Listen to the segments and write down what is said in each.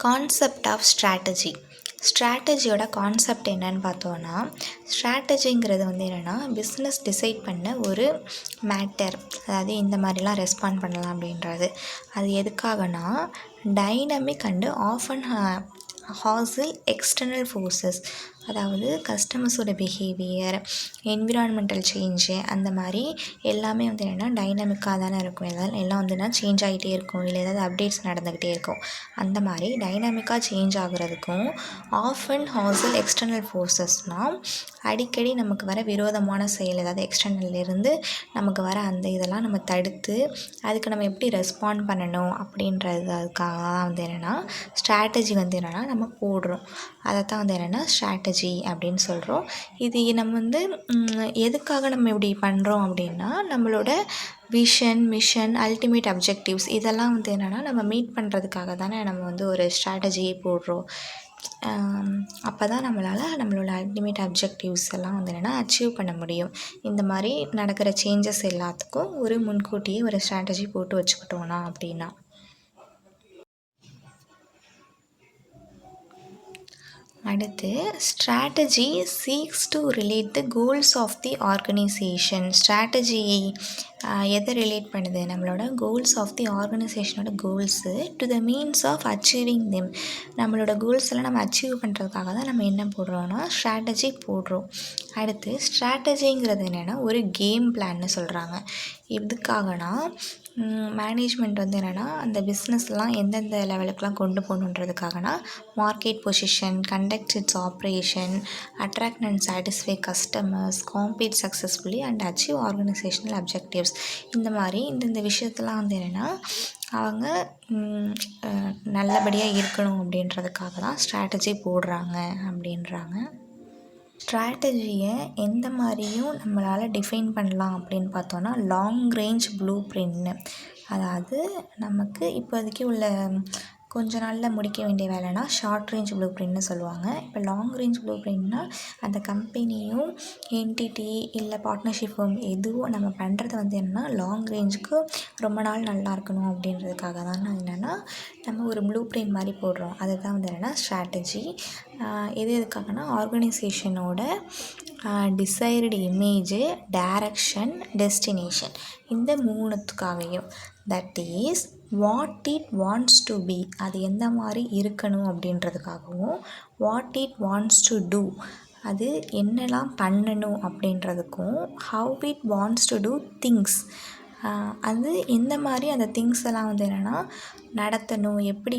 Concept of strategy. ஸ்ட்ராட்டஜியோட concept என்னன்னு பார்த்தோன்னா, ஸ்ட்ராட்டஜிங்கிறது என்னென்னா பிஸ்னஸ் டிசைட் பண்ண ஒரு மேட்டர். அதாவது இந்த மாதிரிலாம் ரெஸ்பாண்ட் பண்ணலாம் அப்படின்றது. அது எதுக்காகனா dynamic and often hostile external forces, அதாவது கஸ்டமர்ஸோட பிஹேவியர், என்விரான்மெண்டல் சேஞ்சு, அந்த மாதிரி எல்லாமே என்னென்னா டைனமிக்காக தானே இருக்கும். எல்லாம் சேஞ்ச் ஆகிட்டே இருக்கும், இல்லை ஏதாவது அப்டேட்ஸ் நடந்துக்கிட்டே இருக்கும். அந்த மாதிரி டைனமிக்காக சேஞ்ச் ஆகுறதுக்கும் ஆஃபன் ஹாசில் எக்ஸ்டர்னல் ஃபோர்ஸஸ்னால் அடிக்கடி நமக்கு வர விரோதமான செயல், ஏதாவது எக்ஸ்டர்னல்லேருந்து நமக்கு வர அந்த இதெல்லாம் நம்ம தடுத்து அதுக்கு நம்ம எப்படி ரெஸ்பாண்ட் பண்ணணும் அப்படின்றது. அதுக்காக தான் என்னென்னா ஸ்ட்ராட்டஜி என்னென்னா நம்ம போடுறோம். அதை தான் என்னென்னா ஸ்ட்ராட்டஜி அப்படின்னு சொல்கிறோம். இது நம்ம எதுக்காக நம்ம இப்படி பண்ணுறோம் அப்படின்னா, நம்மளோட விஷன், மிஷன், அல்டிமேட் அப்ஜெக்டிவ்ஸ் இதெல்லாம் என்னென்னா நம்ம மீட் பண்ணுறதுக்காக தானே நம்ம ஒரு ஸ்ட்ராட்டஜியே போடுறோம். அப்போ தான் நம்மளோட அல்டிமேட் அப்ஜெக்டிவ்ஸ் எல்லாம் என்னென்னா அச்சீவ் பண்ண முடியும். இந்த மாதிரி நடக்கிற சேஞ்சஸ் எல்லாத்துக்கும் ஒரு முன்கூட்டியே ஒரு ஸ்ட்ராட்டஜி போட்டு வச்சுக்கிட்டோன்னா அப்படின்னா. அடுத்து strategy seeks to relate the goals of the organisation. Strategy எதை ரிலேட் பண்ணுது? நம்மளோட கோல்ஸ் ஆஃப் தி ஆர்கனைசேஷனோட goals to the means of achieving them. நம்மளோட கோல்ஸ் எல்லாம் நம்ம அச்சீவ் பண்ணுறதுக்காக தான் நம்ம என்ன போடுறோன்னா ஸ்ட்ராட்டஜி போடுறோம். அடுத்து ஸ்ட்ராட்டஜிங்கிறது என்னென்னா ஒரு கேம் பிளான்னு சொல்கிறாங்க. எதுக்காகனா மேனேஜ்மெண்ட் என்னென்னா அந்த பிஸ்னஸ்லாம் எந்தெந்த லெவலுக்குலாம் கொண்டு போகணுன்றதுக்காகனா market position, conduct its operation, attract and satisfy customers, compete successfully and achieve organisational objectives. இந்த மாதிரி இந்த விஷயத்தெல்லாம் என்னென்னா அவங்க நல்லபடியாக இருக்கணும் அப்படின்றதுக்காக தான் ஸ்ட்ராட்டஜி போடுறாங்க அப்படின்றாங்க. ஸ்ட்ராட்டஜியை எந்த மாதிரியும் நம்மளால் டிஃபைன் பண்ணலாம் அப்படின்னு பார்த்தோன்னா லாங் ரேஞ்ச் ப்ளூ பிரிண்ட்னு. அதாவது நமக்கு இப்போதைக்கு உள்ள கொஞ்ச நாளில் முடிக்க வேண்டிய வேலைனா ஷார்ட் ரேஞ்ச் ப்ளூ பிரிண்ட்னு சொல்லுவாங்க. இப்போ லாங் ரேஞ்ச் ப்ளூ பிரிண்ட்னால் அந்த கம்பெனியும் என்டிட்டி இல்லை பார்ட்னர்ஷிப் ஃபர்ம் எதுவும் நம்ம பண்ணுறது என்னென்னா லாங் ரேஞ்சுக்கு ரொம்ப நாள் நல்லா இருக்கணும் அப்படின்றதுக்காக தான் என்னென்னா நம்ம ஒரு ப்ளூ பிரிண்ட் மாதிரி போடுறோம். அதுதான் என்னென்னா ஸ்ட்ராட்டஜி. எதுக்காகனா ஆர்கனைசேஷனோட டிசைர்டு இமேஜு, டைரக்ஷன், டெஸ்டினேஷன், இந்த மூணுத்துக்காகவும். That is what it wants to be, அது எந்த மாதிரி இருக்கணும் அப்படின்றதுக்காகவும், what it wants to do, அது என்னெல்லாம் பண்ணணும் அப்படின்றதுக்கும், how it wants to do things, அது எந்த மாதிரி அந்த திங்ஸ் எல்லாம் என்னென்னா நடத்தணும், எப்படி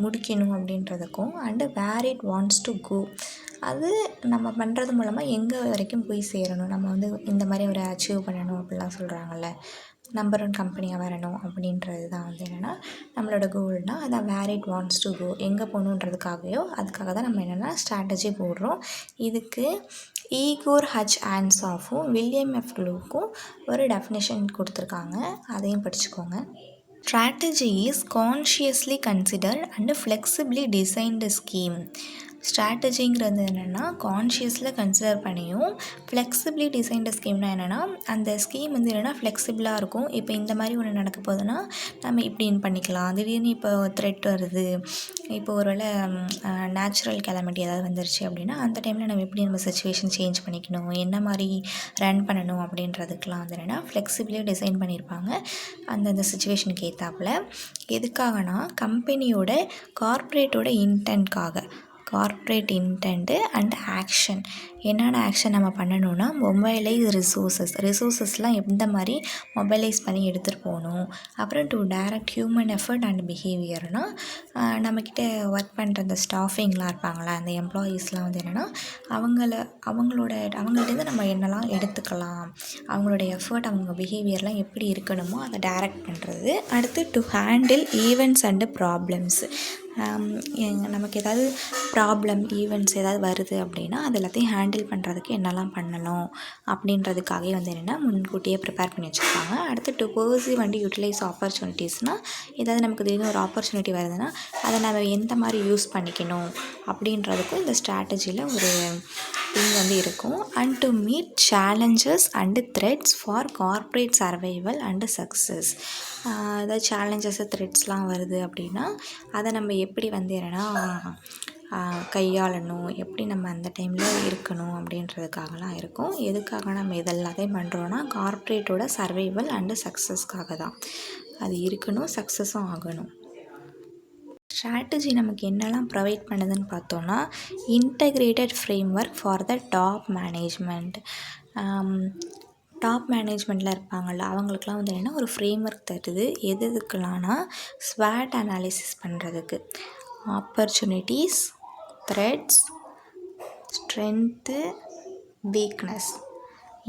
முடிக்கணும் அப்படின்றதுக்கும், and where it wants to go, அது நம்ம பண்ணுறது மூலமாக எங்கே வரைக்கும் போய் சேரணும், நம்ம இந்த மாதிரி ஒரு அச்சீவ் பண்ணணும் அப்படிலாம் சொல்கிறாங்கல்ல, நம்பர் 1 கம்பெனியாக வரணும் அப்படின்றது தான் என்னென்னா நம்மளோட கோல்னால் அதான் வேர் இட் வாண்ட்ஸ் டு கோ, எங்கே போகணுன்றதுக்காகவோ அதுக்காக தான் நம்ம என்னென்னா ஸ்ட்ராட்டஜி போடுறோம். இதுக்கு ஈகோர் ஹச் ஆன்சாஃபும் வில்லியம் எஃப் க்ளூக்கும் ஒரு டெஃபினேஷன் கொடுத்துருக்காங்க, அதையும் படிச்சுக்கோங்க. Strategy is consciously considered and flexibly designed scheme. ஸ்ட்ராட்டஜிங்கிறது என்னென்னா கான்ஷியஸில் கன்சிடர் பண்ணியும் ஃப்ளெக்சிபிளி டிசைன்டு ஸ்கீம்னா என்னென்னா அந்த ஸ்கீம் என்னென்னா ஃப்ளெக்சிபிளாக இருக்கும். இப்போ இந்த மாதிரி ஒன்று நடக்க போகுதுன்னா நம்ம இப்படின்னு பண்ணிக்கலாம். திடீர்னு இப்போ த்ரெட் வருது, இப்போ ஒரு வேளை நேச்சுரல் கெலமிட்டி ஏதாவது வந்துருச்சு அப்படின்னா அந்த டைமில் நம்ம சுச்சுவேஷன் சேஞ்ச் பண்ணிக்கணும், என்ன மாதிரி ரன் பண்ணணும் அப்படின்றதுக்கெலாம் என்னென்னா ஃப்ளெக்சிபிளாக டிசைன் பண்ணியிருப்பாங்க அந்தந்த சுச்சுவேஷனுக்கு ஏற்றாப்புல. எதுக்காகனா கம்பெனியோட கார்ப்பரேட்டோட இன்டென்ட்காக, கார்ப்பரேட் இன்டென்ட்டு அண்ட் ஆக்ஷன். என்னென்ன ஆக்ஷன் நம்ம பண்ணணும்னா மொபைலைஸ் ரிசோர்ஸஸ்லாம் எந்த மாதிரி மொபைலைஸ் பண்ணி எடுத்துகிட்டு போகணும். அப்புறம் to direct human effort and பிஹேவியர்னால் நம்மக்கிட்ட ஒர்க் பண்ணுற அந்த ஸ்டாஃபிங்லாம் இருப்பாங்களா, அந்த எம்ப்ளாயீஸ்லாம் என்னென்னா அவங்கள்ட்டேருந்து நம்ம என்னெல்லாம் எடுத்துக்கலாம், அவங்களோட எஃபர்ட், அவங்க பிஹேவியர்லாம் எப்படி இருக்கணுமோ அதை டைரக்ட் பண்ணுறது. அடுத்து to handle events and problems. நமக்கு ஏதாவது ப்ராப்ளம் ஈவெண்ட்ஸ் ஏதாவது வருது அப்படின்னா அது எல்லாத்தையும் ஹேண்டில் ஹேண்டில் பண்ணுறதுக்கு என்னெல்லாம் பண்ணணும் அப்படின்றதுக்காகவே வந்து என்னென்னா முன்கூட்டியே ப்ரிப்பேர் பண்ணி வச்சுருப்பாங்க. அடுத்து டு பர்சீவ் அண்ட் யூட்டிலைஸ் ஆப்பர்ச்சுனிட்டிஸ்னால் ஏதாவது நமக்கு திடீர்னு ஒரு ஆப்பர்ச்சுனிட்டி வருதுன்னா அதை நம்ம எந்த மாதிரி யூஸ் பண்ணிக்கணும் அப்படின்றதுக்கும் இந்த ஸ்ட்ராட்டஜியில் ஒரு திங் வந்து இருக்கும். And to meet challenges and threats for corporate survival and success. அதாவது சேலஞ்சஸ் த்ரெட்ஸ்லாம் வருது அப்படின்னா அதை நம்ம எப்படி வந்து என்னென்னா கையாளணும், எப்படி நம்ம அந்த டைமில் இருக்கணும் அப்படின்றதுக்காகலாம் இருக்கும். எதுக்காக நம்ம இதெல்லாத்தையும் பண்ணுறோன்னா கார்ப்பரேட்டோட சர்வைவல் அண்டு சக்ஸஸ்க்காக தான். அது இருக்கணும், சக்ஸஸும் ஆகணும். ஸ்ட்ராட்டஜி நமக்கு என்னெல்லாம் ப்ரொவைட் பண்ணுதுன்னு பார்த்தோன்னா integrated framework for the top management. Top மேனேஜ்மெண்ட்டில் இருப்பாங்கள்ல அவங்களுக்குலாம் வந்து என்னென்னா ஒரு ஃப்ரேம் ஒர்க் தருது. எதுக்கெல்லாம்னா ஸ்வாட் அனாலிசிஸ் பண்ணுறதுக்கு, ஆப்பர்ச்சுனிட்டிஸ், த்ரெட்ஸ், ஸ்ட்ரென்த்து, வீக்னஸ்.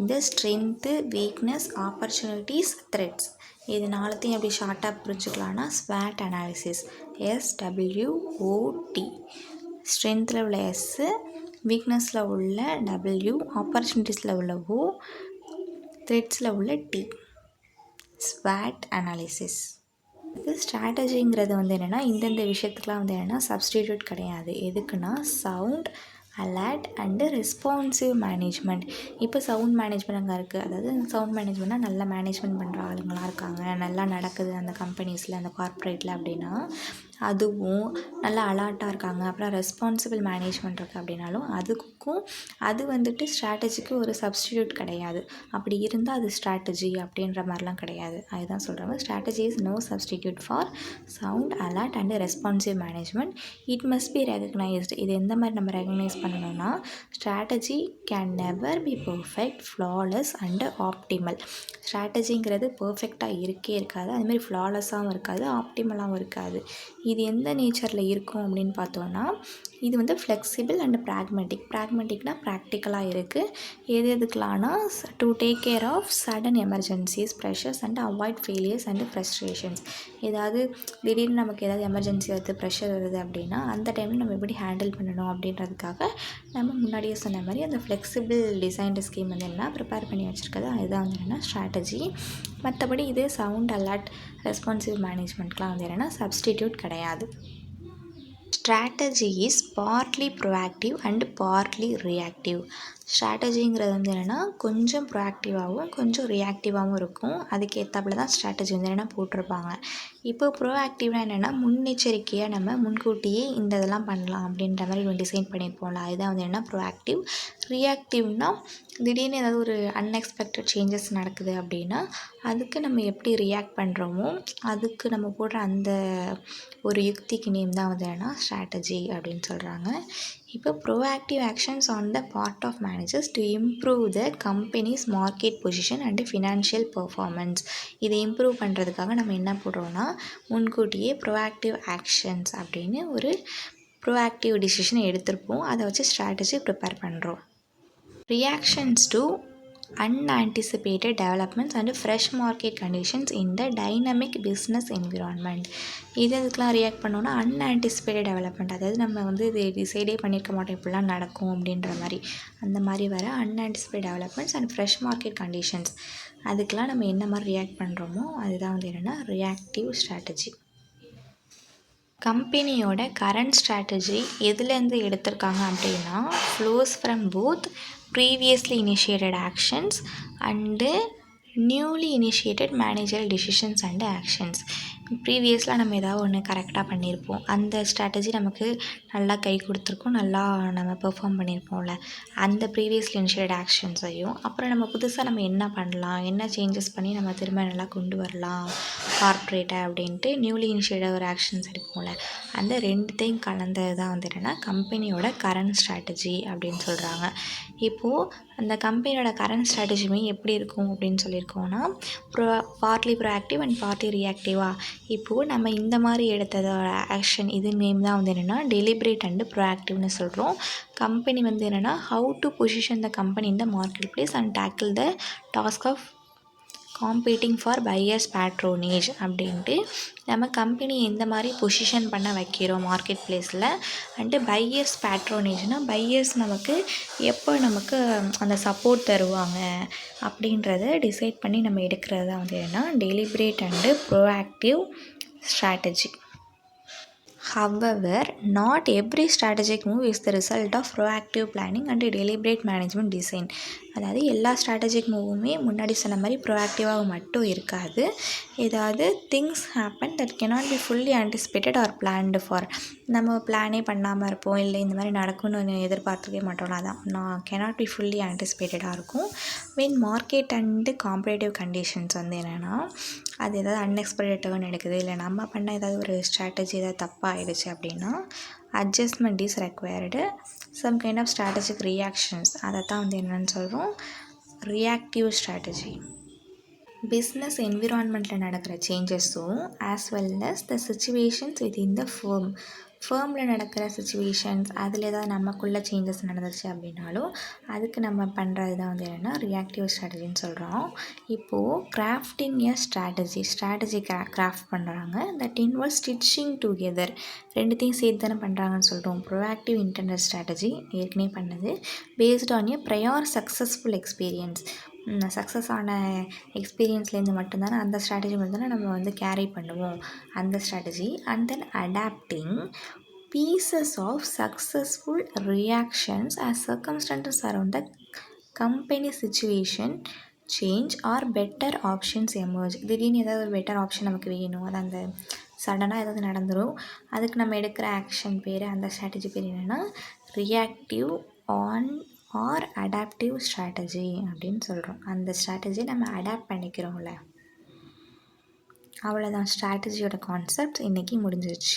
இந்த ஸ்ட்ரென்த்து, வீக்னஸ், ஆப்பர்ச்சுனிட்டிஸ், த்ரெட்ஸ் இது நாலுத்தையும் எப்படி ஷார்ட்டாக புரிஞ்சுக்கலான்னா ஸ்வாட் அனாலிசிஸ், SWOT. ஸ்ட்ரென்த்தில் உள்ள எஸ்ஸு, வீக்னஸில் உள்ள W, ஆப்பர்ச்சுனிட்டிஸில் உள்ள O, த்ரெட்ஸில் உள்ள T. ஸ்வாட் அனாலிசிஸ். இது ஸ்ட்ராட்டஜிங்கிறது வந்து என்னென்னா இந்தந்த விஷயத்துக்குலாம் வந்து என்னென்னா சப்ஸ்டிடியூட் கிடையாது. எதுக்குன்னா sound, alert and responsive management. இப்போ சவுண்ட் மேனேஜ்மெண்ட் அங்கே இருக்குது. அதாவது சவுண்ட் மேனேஜ்மெண்ட்னால் நல்லா மேனேஜ்மெண்ட் பண்ணுற ஆளுங்களாம் இருக்காங்க, நல்லா நடக்குது அந்த கம்பெனிஸில், அந்த கார்ப்பரேட்டில் அப்படின்னா அதுவும் நல்லா அலர்ட்டாக இருக்காங்க. அப்புறம் ரெஸ்பான்சிபிள் மேனேஜ்மெண்ட் இருக்குது அப்படின்னாலும் அதுக்கும் அது வந்துட்டு ஸ்ட்ராட்டஜிக்கு ஒரு சப்ஸ்டிடியூட் கிடையாது. அப்படி இருந்தால் அது ஸ்ட்ராட்டஜி அப்படின்ற மாதிரிலாம் கிடையாது. அதுதான் சொல்கிறாங்க strategy is no substitute for sound, alert and responsive management. It must be recognised. இது எந்த மாதிரி நம்ம ரெகக்னைஸ் பண்ணணும்னா strategy can never be perfect, flawless and optimal. ஸ்ட்ராட்டஜிங்கிறது பர்ஃபெக்டாக இருக்கே இருக்காது, அதுமாதிரி ஃப்ளாலெஸ்ஸாகவும் இருக்காது, ஆப்டிமலாகவும் இருக்காது. இது எந்த நேச்சரில் இருக்கும் அப்படின்னு பார்த்தோன்னா இது வந்து ஃப்ளெக்சிபிள் அண்ட் ப்ராக்மெட்டிக்னால் ப்ராக்டிக்கலாக இருக்குது. எதுக்கலாம்னா to take care of sudden emergencies, pressures and avoid failures and frustrations. ஏதாவது திடீர்னு நமக்கு ஏதாவது எமர்ஜென்சி வருது, ப்ரெஷர் வருது அப்படின்னா அந்த டைமில் நம்ம எப்படி ஹேண்டில் பண்ணணும் அப்படின்றதுக்காக நம்ம முன்னாடியே சொன்ன மாதிரி அந்த ஃப்ளெக்சிபிள் டிசைன்டு ஸ்கீம் வந்து என்ன ப்ரிப்பேர் பண்ணி வச்சுருக்குது அதுதான் வந்து என்னென்னா ஸ்ட்ராட்டஜி. மற்றபடி இது சவுண்ட், அலர்ட், ரெஸ்பான்சிவ் மேனேஜ்மெண்ட்லாம் வந்து என்னென்னா சப்ஸ்டிடியூட் கிடையாது. Strategy is partly proactive and partly reactive. ஸ்ட்ராட்டஜிங்கிறது வந்து என்னென்னா கொஞ்சம் ப்ரோஆக்டிவாகவும் கொஞ்சம் ரியாக்டிவாகவும் இருக்கும். அதுக்கேற்றாப்புல தான் ஸ்ட்ராட்டஜி வந்து என்னென்னா போட்டிருப்பாங்க. இப்போ ப்ரோஆக்டிவ்னால் என்னென்னா முன்னெச்சரிக்கையாக நம்ம முன்கூட்டியே இந்த இதெல்லாம் பண்ணலாம் அப்படின்ற மாதிரி டிசைன் பண்ணியிருப்போம்ல அதுதான் வந்து என்னென்னா ப்ரோஆக்டிவ். ரியாக்டிவ்னால் திடீர்னு ஏதாவது ஒரு அன்எக்ஸ்பெக்டட் சேஞ்சஸ் நடக்குது அப்படின்னா அதுக்கு நம்ம எப்படி ரியாக்ட் பண்ணுறோமோ அதுக்கு நம்ம போடுற அந்த ஒரு யுக்திக்கு நேம் தான் வந்து என்னென்னா ஸ்ட்ராட்டஜி அப்படின்னு சொல்கிறாங்க. இப்போ proactive actions on the part of managers to improve the company's market position and financial performance. இதை இம்ப்ரூவ் பண்ணுறதுக்காக நம்ம என்ன போடுறோன்னா முன்கூட்டியே ப்ரோஆக்டிவ் ஆக்ஷன்ஸ் அப்படின்னு ஒரு ப்ரோஆக்டிவ் டிசிஷனை எடுத்திருப்போம். அதை வச்சு ஸ்ட்ராட்டஜி ப்ரிப்பேர் பண்ணுறோம். Reactions to unanticipated developments and fresh market conditions in the dynamic business environment. இதுக்கெலாம் ரியாக்ட் பண்ணோன்னா அன்ஆன்டிசிபேட்டட் டெவலப்மெண்ட், அதாவது நம்ம வந்து இது டிசைடே பண்ணியிருக்க மாட்டோம் இப்படிலாம் நடக்கும் அப்படின்ற மாதிரி அந்த மாதிரி வர unanticipated developments and fresh market conditions அதுக்கெலாம் நம்ம என்ன மாதிரி ரியாக்ட் பண்ணுறோமோ அதுதான் வந்து என்னென்னா ரியாக்டிவ் ஸ்ட்ராட்டஜி. கம்பெனியோட கரண்ட் ஸ்ட்ராட்டஜி எதுலேருந்து எடுத்திருக்காங்க அப்படின்னா flows from both previously initiated actions and newly initiated managerial decisions and actions. ப்ரீவியஸில் நம்ம ஏதாவது ஒன்று கரெக்டாக பண்ணியிருப்போம், அந்த ஸ்ட்ராட்டஜி நமக்கு நல்லா கை கொடுத்துருக்கோம், நல்லா நம்ம பெர்ஃபார்ம் பண்ணியிருப்போம்ல அந்த ப்ரீவியஸ்லி இனிஷியேட்டட் ஆக்ஷன்ஸையும் அப்புறம் நம்ம புதுசாக நம்ம என்ன பண்ணலாம், என்ன சேஞ்சஸ் பண்ணி நம்ம திரும்ப நல்லா கொண்டு வரலாம் கார்ப்பரேட்டை அப்படின்ட்டு நியூலி இனிஷியேட்டட் ஒரு ஆக்ஷன்ஸ் எடுப்போம்ல அந்த ரெண்டுத்தையும் கலந்தது தான் வந்து என்னென்னா கம்பெனியோட கரண்ட் ஸ்ட்ராட்டஜி அப்படின்னு சொல்கிறாங்க. இப்போது அந்த கம்பெனியோட கரண்ட் ஸ்ட்ராட்டஜியுமே எப்படி இருக்கும் அப்படின்னு சொல்லியிருக்கோன்னா பார்ட்லி ப்ரோஆக்டிவ் அண்ட் பார்ட்லி ரியாக்டிவாக. இப்போது நம்ம இந்த மாதிரி எடுத்ததோட ஆக்ஷன் இது நேம் தான் வந்து என்னென்னா டெலிபரேட் அண்டு ப்ரோஆக்டிவ்னு சொல்கிறோம். கம்பெனி வந்து என்னென்னா how to position the company in the market place and tackle the task of competing for buyers patronage அப்படின்ட்டு நம்ம கம்பெனி எந்த மாதிரி பொசிஷன் பண்ண வைக்கிறோம் மார்க்கெட் ப்ளேஸில். அண்டு பையர்ஸ் பேட்ரோனேஜ்னால் பையர்ஸ் நமக்கு எப்போ நமக்கு அந்த சப்போர்ட் தருவாங்க அப்படின்றத டிசைட் பண்ணி நம்ம எடுக்கிறது தான் வந்து என்னென்னா deliberate and proactive strategy. However, not every strategic move is the result of proactive planning and deliberate management design. அதாவது எல்லா ஸ்ட்ராட்டஜிக் மூவுமே முன்னாடி சொன்ன மாதிரி ப்ரோஆக்டிவாக மட்டும் இருக்காது. ஏதாவது things happen that cannot be fully anticipated or planned for. நம்ம பிளானே பண்ணாமல் இருப்போம், இல்லை இந்த மாதிரி நடக்கும்னு எதிர்பார்த்துக்கவே மாட்டோம்ல, அதான் cannot be fully anticipated-ஆக இருக்கும். when market and competitive conditions வந்து என்னென்னா அது ஏதாவது அன்எக்ஸ்பெக்டட் டர்ன் எடுக்குது, இல்லை நம்ம பண்ண ஏதாவது ஒரு ஸ்ட்ராட்டஜி ஏதாவது தப்பாக ஆகிடுச்சு அப்படின்னா adjustment is required. Some kind of strategic reactions அதை தான் வந்து என்னென்னு சொல்கிறோம் ரியாக்டிவ் ஸ்ட்ராட்டஜி. பிஸ்னஸ் என்விரான்மெண்ட்டில் நடக்கிற சேஞ்சஸும் as well as the situations within the ஃபேர்மில் நடக்கிற சுச்சுவேஷன்ஸ் அதில் ஏதாவது நமக்குள்ளே சேஞ்சஸ் நடந்துச்சு அப்படின்னாலும் அதுக்கு நம்ம பண்ணுறது தான் வந்து என்னென்னா ரியாக்டிவ் ஸ்ட்ராட்டஜின்னு சொல்கிறோம். இப்போது கிராஃப்டிங் எ ஸ்ட்ராட்டஜி கிராஃப்ட் பண்ணுறாங்க தட் இன்வால்வ் ஸ்டிச்சிங் டுகெதர், ரெண்டுத்தையும் சேர்த்து தானே பண்ணுறாங்கன்னு சொல்கிறோம். ப்ரோஆக்டிவ் இன்டர்னல் ஸ்ட்ராட்டஜி ஏற்கனவே பண்ணது based on a prior successful experience. Success ஆன எக்ஸ்பீரியன்ஸ்லேருந்து மட்டும்தானே அந்த ஸ்ட்ராட்டஜி மட்டும்தானே நம்ம வந்து கேரி பண்ணுவோம் அந்த strategy. And then adapting pieces of successful reactions as circumstances around the company situation change or better options emerge. திடீர்னு ஏதாவது ஒரு பெட்டர் ஆப்ஷன் நமக்கு வேணும், அது அந்த சடனாக ஏதாவது நடந்துடும், அதுக்கு நம்ம எடுக்கிற ஆக்ஷன் பேர் அந்த ஸ்ட்ராட்டஜி பேர் என்னென்னா ரியாக்டிவ் ஆர் அடாப்டிவ் ஸ்ட்ராட்டஜி அப்படின்னு சொல்கிறோம். அந்த ஸ்ட்ராட்டஜி நம்ம அடாப்ட் பண்ணிக்கிறோம்ல, அவ்வளோதான். ஸ்ட்ராட்டஜியோட கான்செப்ட் இன்றைக்கி முடிஞ்சிருச்சு.